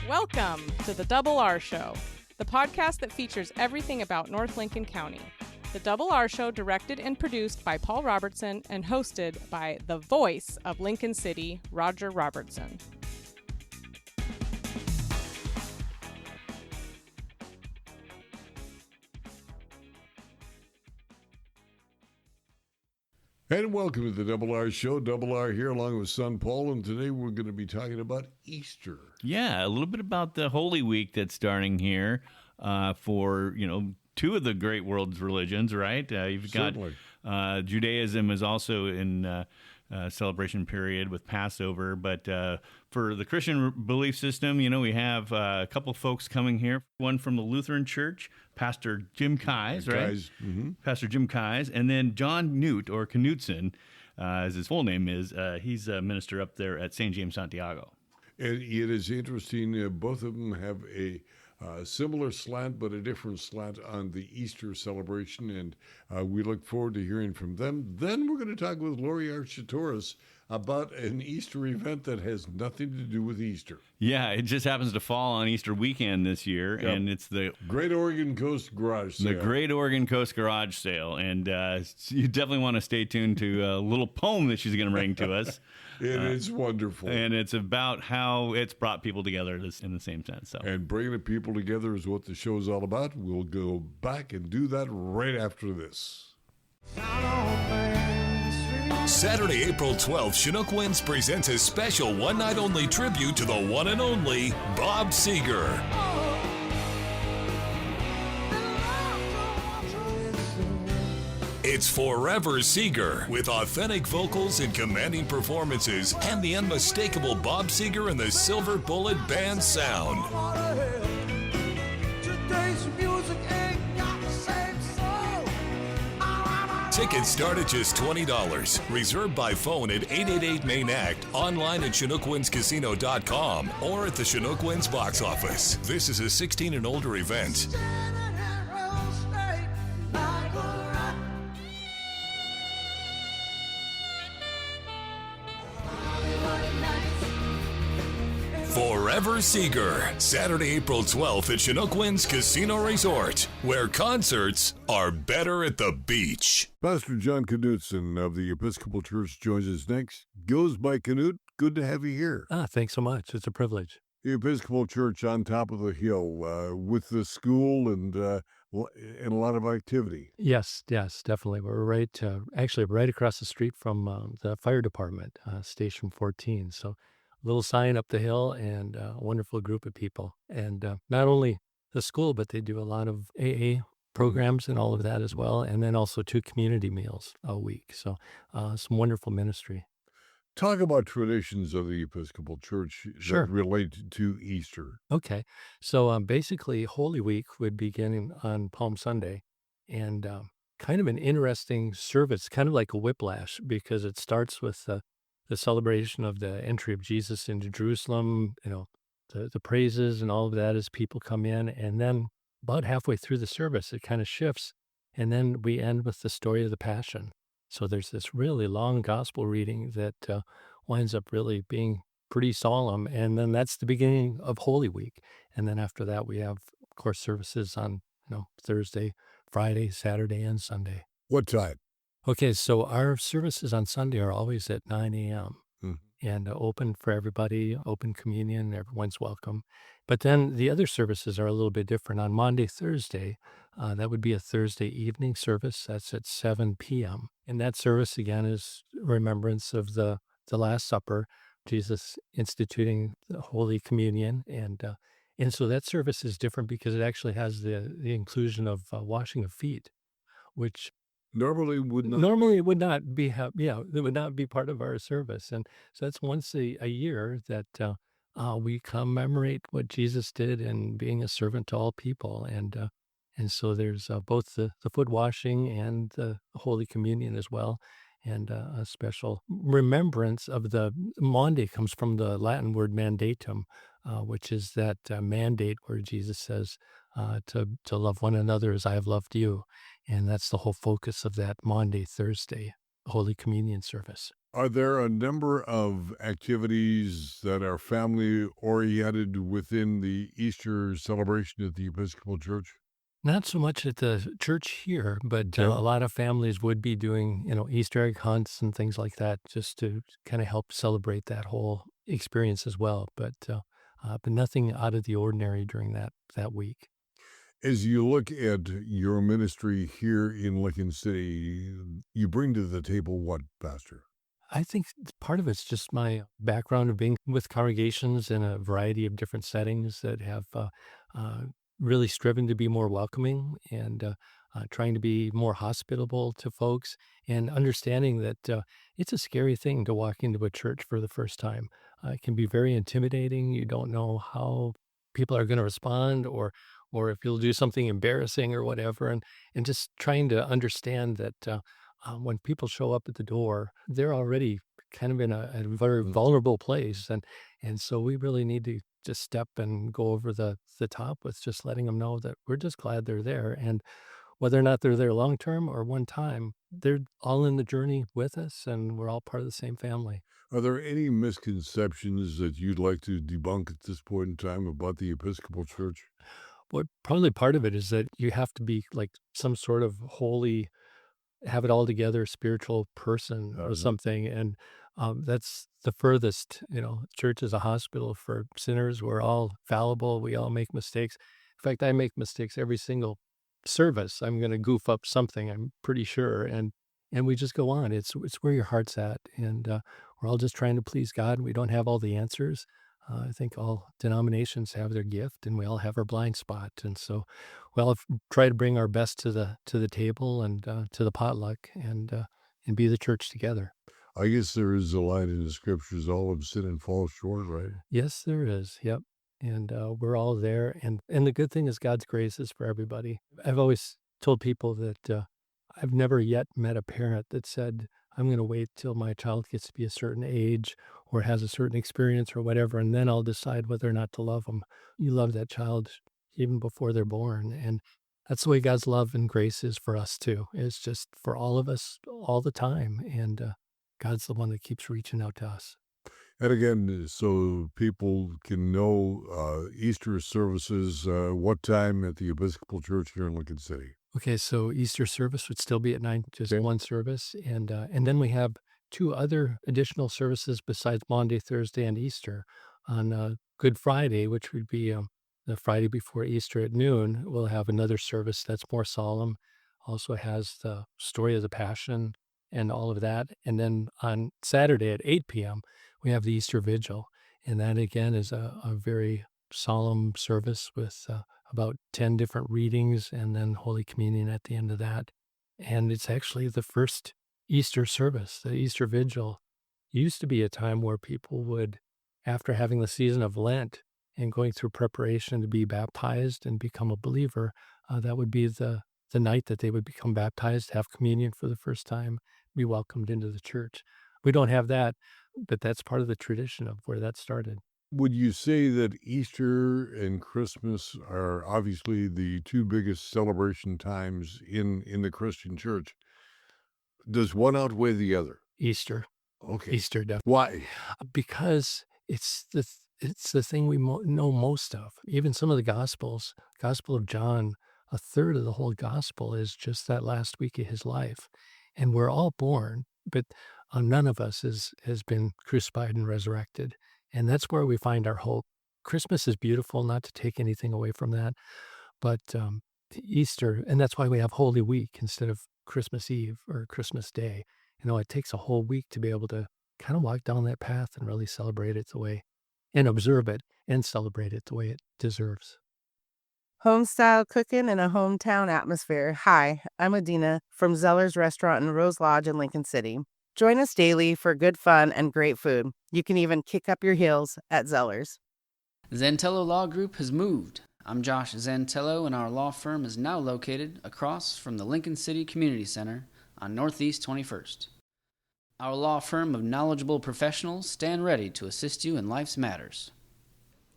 Welcome to the Double R Show, the podcast that features everything about North Lincoln County. The Double R Show, directed and produced by Paul Robertson and hosted by the voice of Lincoln City, Roger Robertson. And welcome to the Double R Show. Double R here along with son Paul, and today we're going to be talking about Easter. Yeah, a little bit about the Holy Week that's starting here for, two of the great world's religions, right? You've got Judaism is also in celebration period with Passover, but for the Christian belief system, we have a couple folks coming here. One from the Lutheran Church, Pastor Jim Keyes, right? Mm-hmm. Pastor Jim Keyes, and then John Newt, or Knutson, as his full name is. He's a minister up there at St. James Santiago. And it is interesting, both of them have a similar slant, but a different slant on the Easter celebration, and we look forward to hearing from them. Then we're going to talk with Lori Architoris about an Easter event that has nothing to do with Easter. Yeah, it just happens to fall on Easter weekend this year, and it's the Great Oregon Coast Garage Sale. The Great Oregon Coast Garage Sale, and you definitely want to stay tuned to a little poem that she's going to bring to us. It is wonderful. And it's about how it's brought people together in the same sense. So. And bringing the people together is what the show is all about. We'll go back and do that right after this. Saturday, April 12th, Chinook Winds presents a special one-night-only tribute to the one and only Bob Seger. It's Forever Seger, with authentic vocals and commanding performances, and the unmistakable Bob Seger and the Silver Bullet Band sound. Tickets start at just $20. Reserved by phone at 888-MAIN-ACT, online at ChinookWindsCasino.com, or at the Chinook Winds box office. This is a 16 and older event. Forever Seger, Saturday, April 12th at Chinook Winds Casino Resort, where concerts are better at the beach. Pastor John Knutson of the Episcopal Church joins us next. Goes by Knut. Good to have you here. Thanks so much. It's a privilege. The Episcopal Church on top of the hill with the school and a lot of activity. Yes, definitely. We're actually right across the street from the fire department, Station 14. So little sign up the hill, and a wonderful group of people. And not only the school, but they do a lot of AA programs and all of that as well. And then also 2 community meals a week. So some wonderful ministry. Talk about traditions of the Episcopal Church Sure. that relate to Easter. Okay. So basically, Holy Week would begin on Palm Sunday, and kind of an interesting service, kind of like a whiplash, because it starts with the celebration of the entry of Jesus into Jerusalem, the praises and all of that as people come in. And then about halfway through the service, it kind of shifts. And then we end with the story of the Passion. So there's this really long gospel reading that winds up really being pretty solemn. And then that's the beginning of Holy Week. And then after that, we have, of course, services on Thursday, Friday, Saturday, and Sunday. What time? Okay, so our services on Sunday are always at 9 a.m. and open for everybody, open communion, everyone's welcome. But then the other services are a little bit different. On Monday, Thursday, that would be a Thursday evening service. That's at 7 p.m. And that service, again, is remembrance of the Last Supper, Jesus instituting the Holy Communion. And so that service is different because it actually has the inclusion of washing of feet, which Normally it would not be it would not be part of our service. And so that's once a year that we commemorate what Jesus did in being a servant to all people. And so there's both the foot washing and the Holy Communion as well. And a special remembrance of the Maundy comes from the Latin word mandatum, which is that mandate where Jesus says to love one another as I have loved you. And that's the whole focus of that Maundy Thursday. Holy Communion service. Are there a number of activities that are family oriented within the Easter celebration at the Episcopal Church? Not so much at the church here, but Okay. a lot of families would be doing, Easter egg hunts and things like that just to kind of help celebrate that whole experience as well. But nothing out of the ordinary during that week. As you look at your ministry here in Lincoln City, you bring to the table what, Pastor? I think part of it's just my background of being with congregations in a variety of different settings that have uh, really striven to be more welcoming and trying to be more hospitable to folks and understanding that it's a scary thing to walk into a church for the first time. It can be very intimidating. You don't know how people are going to respond or if you'll do something embarrassing or whatever. And just trying to understand that when people show up at the door, they're already kind of in a very vulnerable place, and so we really need to just step and go over the top with just letting them know that we're just glad they're there, and whether or not they're there long term or one time, they're all in the journey with us, and we're all part of the same family. Are there any misconceptions that you'd like to debunk at this point in time about the Episcopal Church? What probably part of it is that you have to be like some sort of holy have it all together spiritual person or something. And that's the furthest, church is a hospital for sinners. We're all fallible. We all make mistakes. In fact, I make mistakes every single service. I'm going to goof up something, I'm pretty sure. And we just go on. It's where your heart's at. And we're all just trying to please God. We don't have all the answers. I think all denominations have their gift and we all have our blind spot. And so we'll try to bring our best to the table and to the potluck and be the church together. I guess there is a line in the scriptures, all have sinned and fall short, right? Yes, there is. Yep. And we're all there. And the good thing is God's grace is for everybody. I've always told people that I've never yet met a parent that said, I'm going to wait till my child gets to be a certain age or has a certain experience or whatever, and then I'll decide whether or not to love them. You love that child even before they're born. And that's the way God's love and grace is for us too. It's just for all of us all the time. And God's the one that keeps reaching out to us. And again, so people can know Easter services, what time at the Episcopal Church here in Lincoln City? Okay, so Easter service would still be at 9, just Okay. one service, and then we have 2 other additional services besides Maundy, Thursday, and Easter. On Good Friday, which would be the Friday before Easter at noon, we'll have another service that's more solemn. Also has the story of the Passion and all of that. And then on Saturday at 8 p.m., we have the Easter Vigil, and that again is a very solemn service with about 10 different readings and then Holy Communion at the end of that. And it's actually the first Easter service. The Easter Vigil used to be a time where people would, after having the season of Lent and going through preparation to be baptized and become a believer, that would be the night that they would become baptized, have communion for the first time, be welcomed into the church. We don't have that, but that's part of the tradition of where that started. Would you say that Easter and Christmas are obviously the two biggest celebration times in the Christian church? Does one outweigh the other? Easter. Okay. Easter, definitely. Why? Because it's the thing we know most of. Even some of the Gospels, Gospel of John, a third of the whole Gospel is just that last week of his life. And we're all born, but none of us has been crucified and resurrected. And that's where we find our hope. Christmas is beautiful, not to take anything away from that, but Easter, and that's why we have Holy Week instead of Christmas Eve or Christmas Day. It takes a whole week to be able to kind of walk down that path and really celebrate it the way, and observe it and celebrate it the way it deserves. Home-style cooking in a hometown atmosphere. Hi, I'm Adina from Zeller's Restaurant in Rose Lodge in Lincoln City. Join us daily for good fun and great food. You can even kick up your heels at Zeller's. Zantello Law Group has moved. I'm Josh Zantello, and our law firm is now located across from the Lincoln City Community Center on Northeast 21st. Our law firm of knowledgeable professionals stand ready to assist you in life's matters.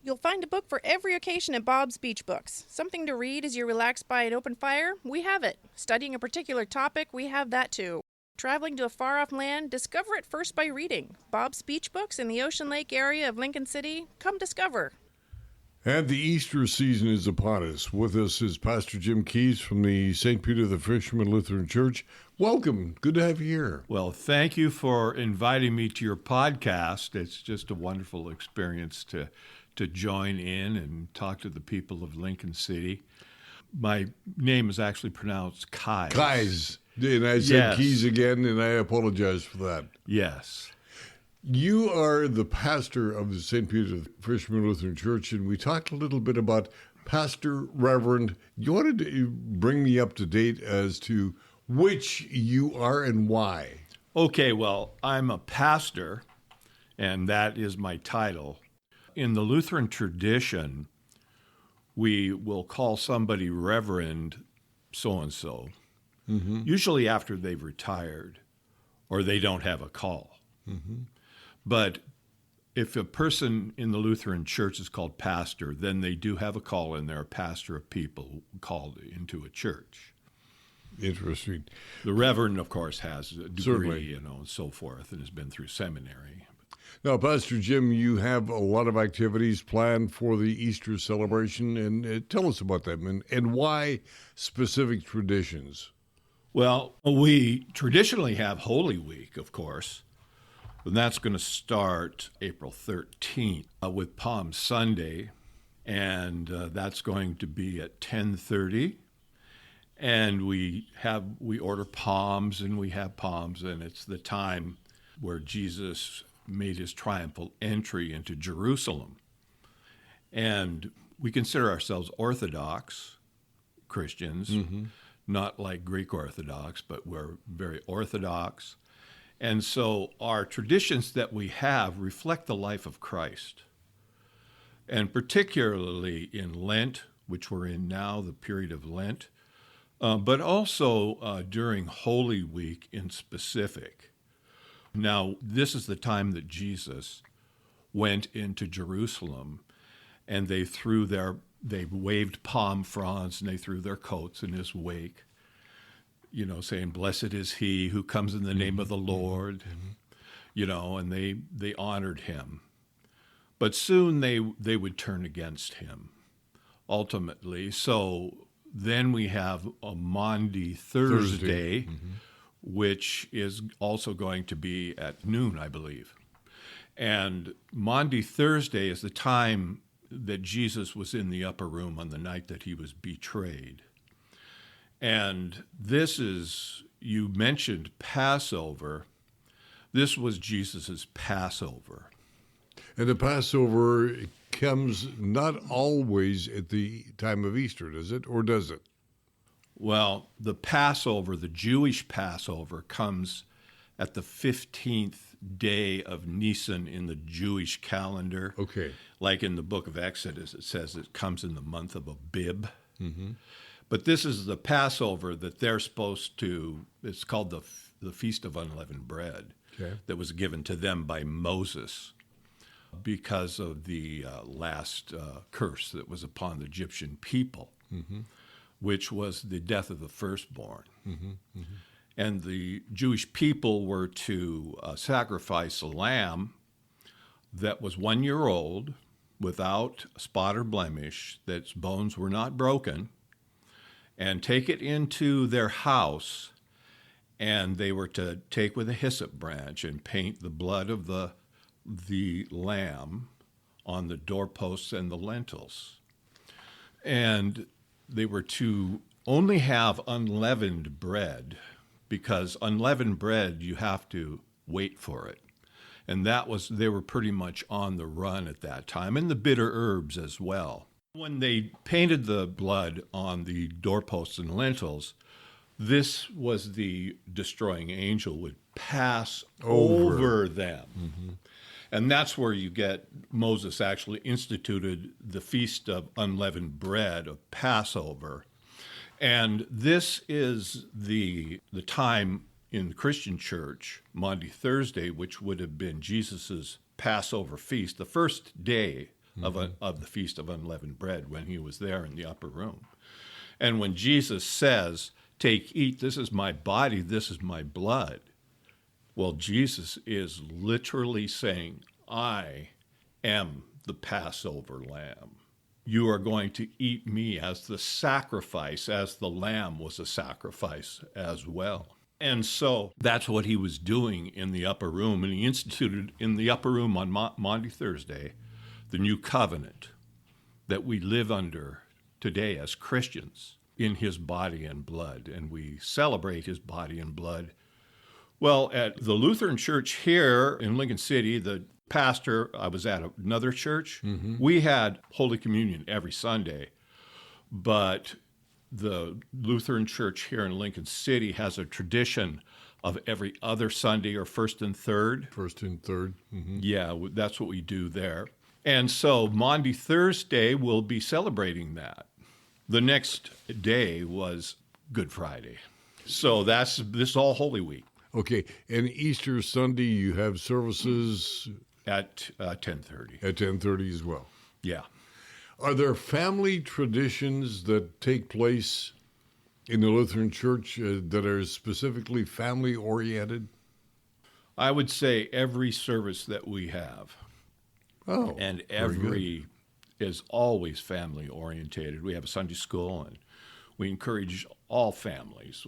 You'll find a book for every occasion at Bob's Beach Books. Something to read as you relax by an open fire? We have it. Studying a particular topic? We have that too. Traveling to a far-off land? Discover it first by reading. Bob's Beach Books in the Ocean Lake area of Lincoln City. Come discover. And the Easter season is upon us. With us is Pastor Jim Keyes from the St. Peter the Fisherman Lutheran Church. Welcome. Good to have you here. Well, thank you for inviting me to your podcast. It's just a wonderful experience to join in and talk to the people of Lincoln City. My name is actually pronounced Keyes. Keyes. And I said Yes. Keyes again, and I apologize for that. Yes. You are the pastor of the St. Peter the Fisherman Lutheran Church, and we talked a little bit about pastor, reverend. You wanted to bring me up to date as to which you are and why. Okay, well, I'm a pastor, and that is my title. In the Lutheran tradition, we will call somebody Reverend so-and-so, usually after they've retired or they don't have a call. But if a person in the Lutheran Church is called pastor, then they do have a call, and they're a pastor of people called into a church. Interesting. The Reverend, of course, has a degree, Certainly. and so forth, and has been through seminary. Now, Pastor Jim, you have a lot of activities planned for the Easter celebration, and tell us about them and why specific traditions. Well, we traditionally have Holy Week, of course, and that's going to start April 13th with Palm Sunday, and that's going to be at 10:30. And we order palms, and we have palms, and it's the time where Jesus made his triumphal entry into Jerusalem. And we consider ourselves Orthodox Christians, not like Greek Orthodox, but we're very Orthodox. And so our traditions that we have reflect the life of Christ. And particularly in Lent, which we're in now, the period of Lent, but also during Holy Week in specific. Now, this is the time that Jesus went into Jerusalem, and they waved palm fronds, and they threw their coats in his wake, saying, "Blessed is he who comes in the name of the Lord," and they honored him. But soon they would turn against him, ultimately. So then we have a Maundy Thursday. Which is also going to be at noon, I believe. And Maundy Thursday is the time that Jesus was in the upper room on the night that he was betrayed. And this is, you mentioned Passover. This was Jesus's Passover. And the Passover comes not always at the time of Easter, does it? Or does it? Well, the Passover, the Jewish Passover, comes at the 15th day of Nisan in the Jewish calendar. Okay. Like in the book of Exodus, it says it comes in the month of Abib. But this is the Passover that they're supposed to, it's called the Feast of Unleavened Bread, that was given to them by Moses because of the last curse that was upon the Egyptian people. Which was the death of the firstborn. And the Jewish people were to sacrifice a lamb that was 1 year old, without spot or blemish, that its bones were not broken, and take it into their house, and they were to take with a hyssop branch and paint the blood of the lamb on the doorposts and the lintels. And they were to only have unleavened bread, because unleavened bread, you have to wait for it. And they were pretty much on the run at that time, and the bitter herbs as well. When they painted the blood on the doorposts and lintels, this was the destroying angel would pass over them. And that's where you get, Moses actually instituted the Feast of Unleavened Bread of Passover. And this is the time in the Christian church, Maundy Thursday, which would have been Jesus's Passover feast, the first day of the Feast of Unleavened Bread, when he was there in the upper room. And when Jesus says, take, eat, this is my body, this is my blood. Well, Jesus is literally saying, I am the Passover lamb. You are going to eat me as the sacrifice, as the lamb was a sacrifice as well. And so that's what he was doing in the upper room. And he instituted in the upper room on Maundy Thursday the new covenant that we live under today as Christians in his body and blood. And we celebrate his body and blood. Well, at the Lutheran church here in Lincoln City, the pastor, I was at another church, we had Holy Communion every Sunday. But the Lutheran church here in Lincoln City has a tradition of every other Sunday or first and third. First and third. Mm-hmm. Yeah, that's what we do there. And so Maundy Thursday, we'll be celebrating that. The next day was Good Friday. So this is all Holy Week. Okay, and Easter Sunday you have services at 10:30. At 10:30 as well. Yeah. Are there family traditions that take place in the Lutheran Church that are specifically family oriented? I would say every service that we have. Oh, and every is always family orientated. We have a Sunday school, and we encourage all families,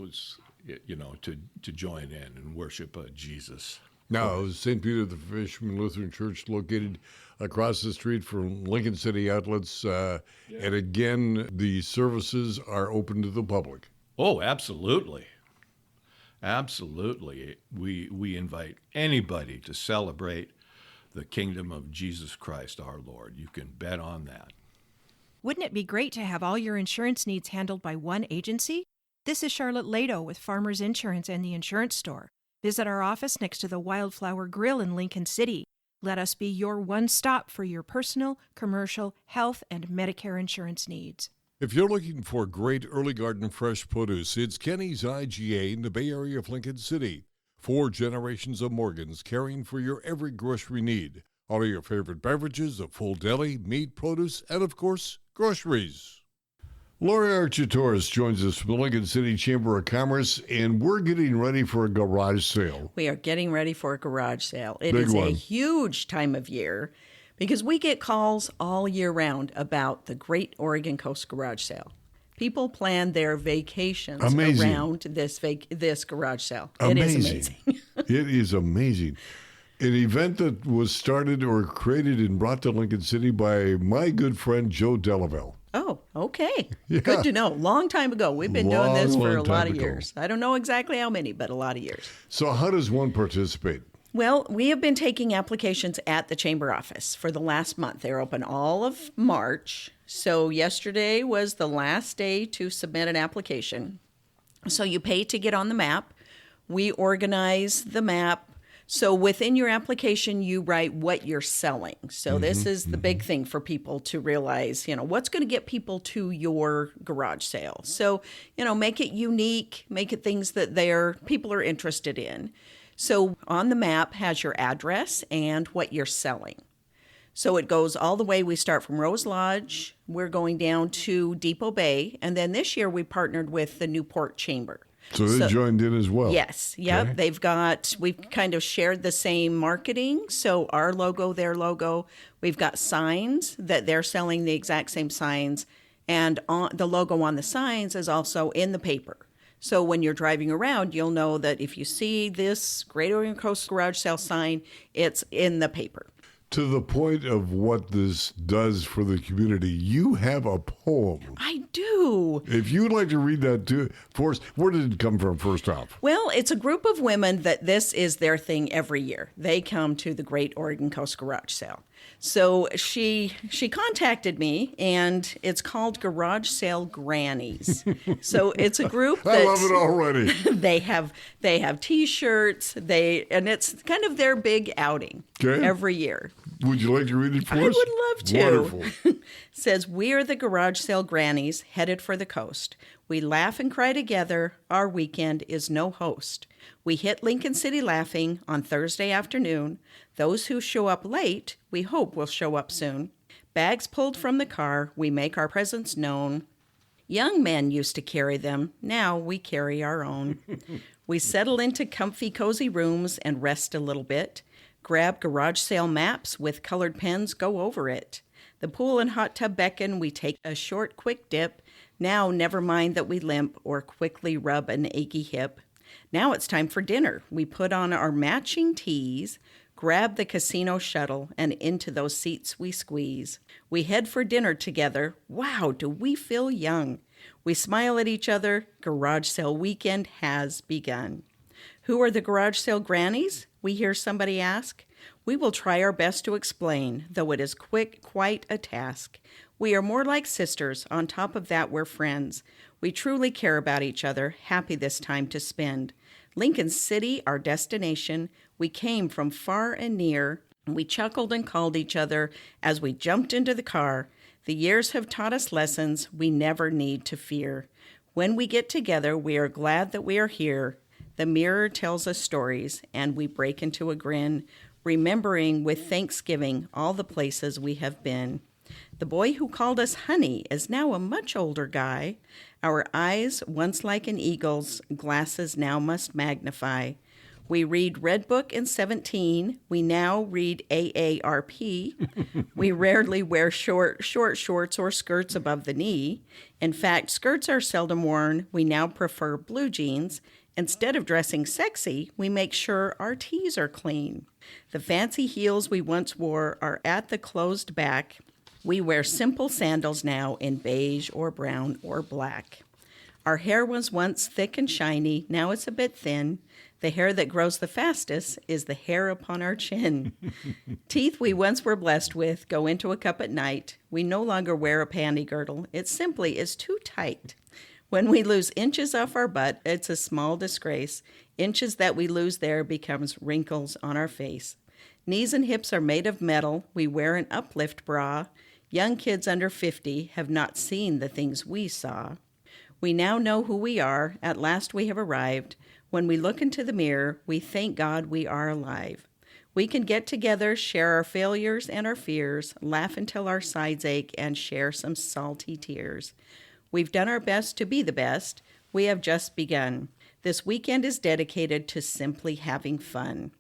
to join in and worship Jesus. Now, St. Peter the Fisherman Lutheran Church, located across the street from Lincoln City Outlets, and again, the services are open to the public. Oh, absolutely. Absolutely. We invite anybody to celebrate the kingdom of Jesus Christ, our Lord. You can bet on that. Wouldn't it be great to have all your insurance needs handled by one agency? This is Charlotte Lado with Farmers Insurance and the Insurance Store. Visit our office next to the Wildflower Grill in Lincoln City. Let us be your one stop for your personal, commercial, health, and Medicare insurance needs. If you're looking for great early garden fresh produce, it's Kenny's IGA in the Bay Area of Lincoln City. 4 generations of Morgans caring for your every grocery need. All of your favorite beverages, a full deli, meat, produce, and of course, groceries. Lori Architoris joins us from the Lincoln City Chamber of Commerce, and we're getting ready for a garage sale. We are getting ready for a garage sale. It Big is one. a huge time of year because we get calls all year round about the Great Oregon Coast Garage Sale. People plan their vacations around this garage sale. It is amazing. It is amazing. An event that was started or created and brought to Lincoln City by my good friend Joe Delavelle. Oh, okay. Yeah. Good to know. Long time ago. We've been doing this for a lot of ago. years. I don't know exactly how many, but a lot of years. So how does one participate? Well, we have been taking applications at the chamber office for the last month. They're open all of March. So yesterday was the last day to submit an application. So you pay to get on the map. We organize the map. So within your application, you write what you're selling. So this is the big thing for people to realize, what's going to get people to your garage sale. So, make it unique, make it things that people are interested in. So on the map has your address and what you're selling. So it goes all the way. We start from Rose Lodge. We're going down to Depot Bay. And then this year we partnered with the Newport Chamber. So they joined in as well. Yes. Yep. Okay. We've kind of shared the same marketing. So our logo, their logo. We've got signs that they're selling the exact same signs. And the logo on the signs is also in the paper. So when you're driving around, you'll know that if you see this Great Oregon Coast Garage Sale sign, it's in the paper. To the point of what this does for the community, you have a poem. I do. If you'd like to read that for us, where did it come from first off? Well, it's a group of women that this is their thing every year. They come to the Great Oregon Coast Garage Sale. So she contacted me, and it's called Garage Sale Grannies. So it's a group that I love it already. They have T-shirts. And it's kind of their big outing every year. Would you like to read it for us? I would love to. Wonderful. Says, we're the Garage Sale Grannies headed for the coast. We laugh and cry together. Our weekend is no host. We hit Lincoln City laughing on Thursday afternoon. Those who show up late, we hope will show up soon. Bags pulled from the car, we make our presence known. Young men used to carry them. Now we carry our own. We settle into comfy, cozy rooms and rest a little bit. Grab garage sale maps with colored pens, go over it. The pool and hot tub beckon, we take a short, quick dip. Now never mind that we limp or quickly rub an achy hip. Now it's time for dinner. We put on our matching tees, grab the casino shuttle, and into those seats we squeeze. We head for dinner together. Wow, do we feel young? We smile at each other. Garage sale weekend has begun. Who are the garage sale grannies? We hear somebody ask. We will try our best to explain, though it is quite a task. We are more like sisters. On top of that, we're friends. We truly care about each other, happy this time to spend. Lincoln City, our destination. We came from far and near. We chuckled and called each other as we jumped into the car. The years have taught us lessons we never need to fear. When we get together, we are glad that we are here. The mirror tells us stories, and we break into a grin, remembering with thanksgiving all the places we have been. The boy who called us honey is now a much older guy. Our eyes, once like an eagle's, glasses now must magnify. We read Red Book in 17. We now read AARP. We rarely wear short shorts or skirts above the knee. In fact, skirts are seldom worn. We now prefer blue jeans. Instead of dressing sexy, we make sure our tees are clean. The fancy heels we once wore are at the closed back. We wear simple sandals now in beige or brown or black. Our hair was once thick and shiny. Now it's a bit thin. The hair that grows the fastest is the hair upon our chin. Teeth we once were blessed with go into a cup at night. We no longer wear a panty girdle. It simply is too tight. When we lose inches off our butt, it's a small disgrace. Inches that we lose there becomes wrinkles on our face. Knees and hips are made of metal. We wear an uplift bra. Young kids under 50 have not seen the things we saw. We now know who we are. At last we have arrived. When we look into the mirror, we thank God we are alive. We can get together, share our failures and our fears, laugh until our sides ache, and share some salty tears. We've done our best to be the best. We have just begun. This weekend is dedicated to simply having fun.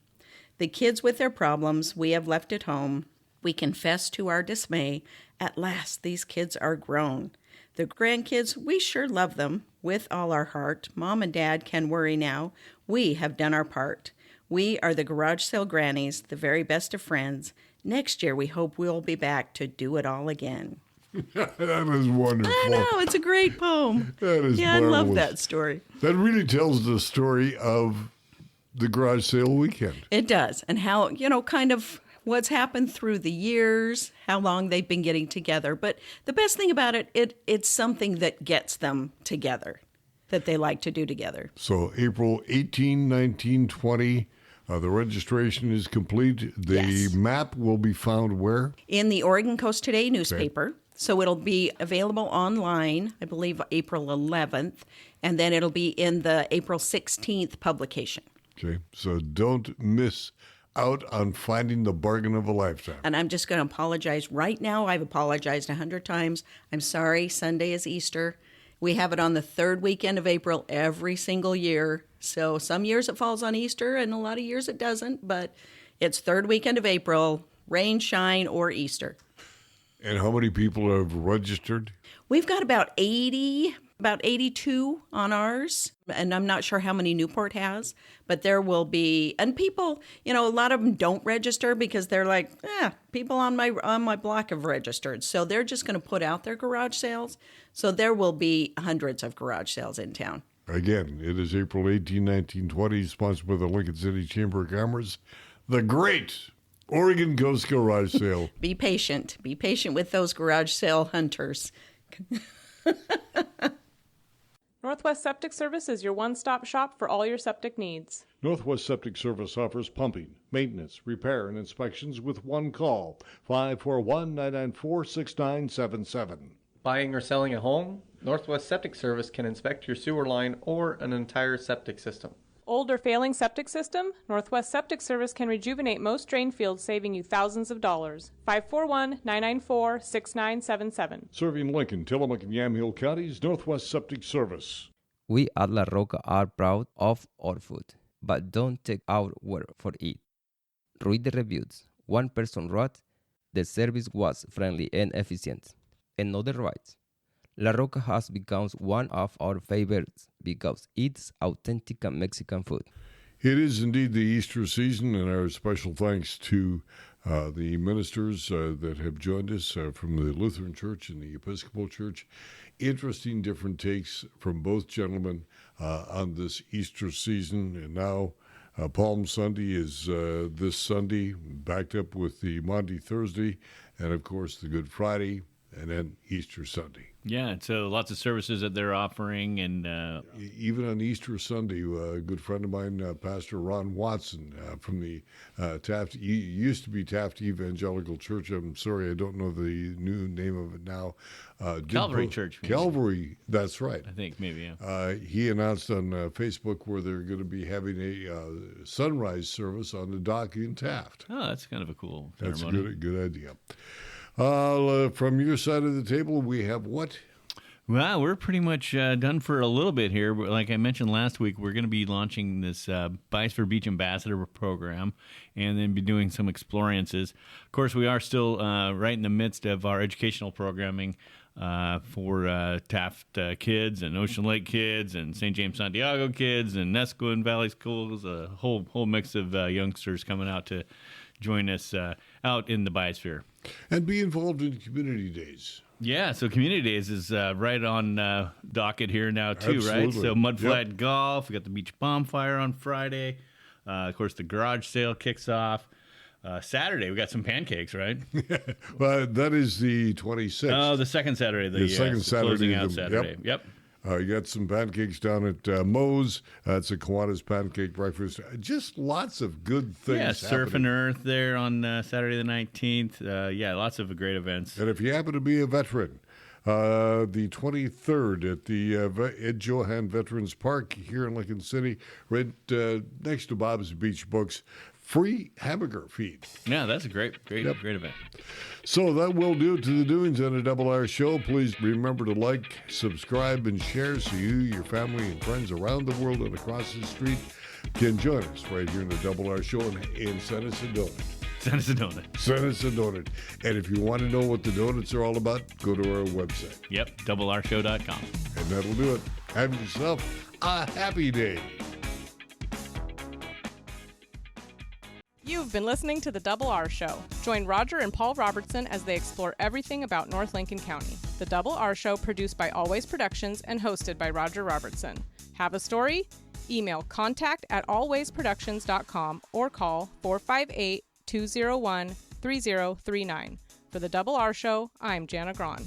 The kids with their problems we have left at home. We confess to our dismay. At last, these kids are grown. The grandkids, we sure love them with all our heart. Mom and Dad can worry now. We have done our part. We are the garage sale grannies, the very best of friends. Next year, we hope we'll be back to do it all again. That is wonderful. I know, it's a great poem. That is marvelous. I love that story. That really tells the story of the garage sale weekend. It does. And how, kind of what's happened through the years, how long they've been getting together. But the best thing about it's something that gets them together, that they like to do together. So April 18, 19, 20, the registration is complete. The map will be found where? In the Oregon Coast Today newspaper. Okay. So it'll be available online, I believe, April 11th, and then it'll be in the April 16th publication. Okay, so don't miss out on finding the bargain of a lifetime. And I'm just going to apologize right now. I've apologized 100 times. I'm sorry. Sunday is Easter. We have it on the third weekend of April every single year. So some years it falls on Easter, and a lot of years it doesn't, but it's third weekend of April, rain, shine, or Easter. And how many people have registered? We've got about 82 on ours, and I'm not sure how many Newport has, but there will be, and people, a lot of them don't register because they're like, people on my block have registered. So they're just going to put out their garage sales. So there will be hundreds of garage sales in town. Again, it is April 18, 19, 20, sponsored by the Lincoln City Chamber of Commerce. The great Oregon Ghost Garage Sale. Be patient. Be patient with those garage sale hunters. Northwest Septic Service is your one-stop shop for all your septic needs. Northwest Septic Service offers pumping, maintenance, repair, and inspections with one call, 541-994-6977. Buying or selling a home? Northwest Septic Service can inspect your sewer line or an entire septic system. Old or failing septic system? Northwest Septic Service can rejuvenate most drain fields, saving you thousands of dollars. 541-994-6977. Serving Lincoln, Tillamook, and Yamhill counties, Northwest Septic Service. We at La Roca are proud of our food, but don't take our word for it. Read the reviews. One person wrote, "The service was friendly and efficient." Another writes, "La Roca has become one of our favorites because it's authentic Mexican food." It is indeed the Easter season, and our special thanks to the ministers that have joined us from the Lutheran Church and the Episcopal Church. Interesting different takes from both gentlemen on this Easter season. And now Palm Sunday is this Sunday, backed up with the Maundy Thursday, and of course the Good Friday, and then Easter Sunday. Yeah, and so lots of services that they're offering. And even on Easter Sunday, a good friend of mine, Pastor Ron Watson from the Taft, used to be Taft Evangelical Church. I'm sorry, I don't know the new name of it now. Calvary Church. Maybe. Calvary, that's right. I think maybe, yeah. He announced on Facebook where they're going to be having a sunrise service on the dock in Taft. Oh, that's kind of a cool ceremony. That's a good idea. From your side of the table, we have what? Well, we're pretty much done for a little bit here. Like I mentioned last week, we're going to be launching this Bice for Beach Ambassador program and then be doing some experiences. Of course, we are still right in the midst of our educational programming for Taft kids and Ocean Lake kids and St. James Santiago kids and Nesco Valley Schools, a whole mix of youngsters coming out to join us out in the biosphere. And be involved in community days. Yeah, so Community Days is right on docket here now, too, Absolutely. right? So Mudflat Golf, we got the Beach Bonfire on Friday. Of course, the garage sale kicks off. Saturday, we got some pancakes, right? Well, that is the 26th. Oh, the second Saturday. The second Saturday. Closing out Saturday. Yep. You got some pancakes down at Moe's. It's a Kiwanis pancake breakfast. Just lots of good things. Yeah, Surf and Earth there on Saturday the 19th. Yeah, lots of great events. And if you happen to be a veteran, the 23rd at the Ed Johan Veterans Park here in Lincoln City, right next to Bob's Beach Books, free hamburger feed. Yeah, that's a great event. So that will do it to the doings on a Double R show. Please remember to like, subscribe, and share so you, your family, and friends around the world and across the street can join us right here in the Double R show and send us a donut. Send us a donut. Send us a donut. And if you want to know what the donuts are all about, go to our website. Yep, doublershow.com. And that'll do it. Have yourself a happy day. You've been listening to The Double R Show. Join Roger and Paul Robertson as they explore everything about North Lincoln County. The Double R Show, produced by Always Productions and hosted by Roger Robertson. Have a story? Email contact@alwaysproductions.com or call 458-201-3039. For The Double R Show, I'm Jana Grawn.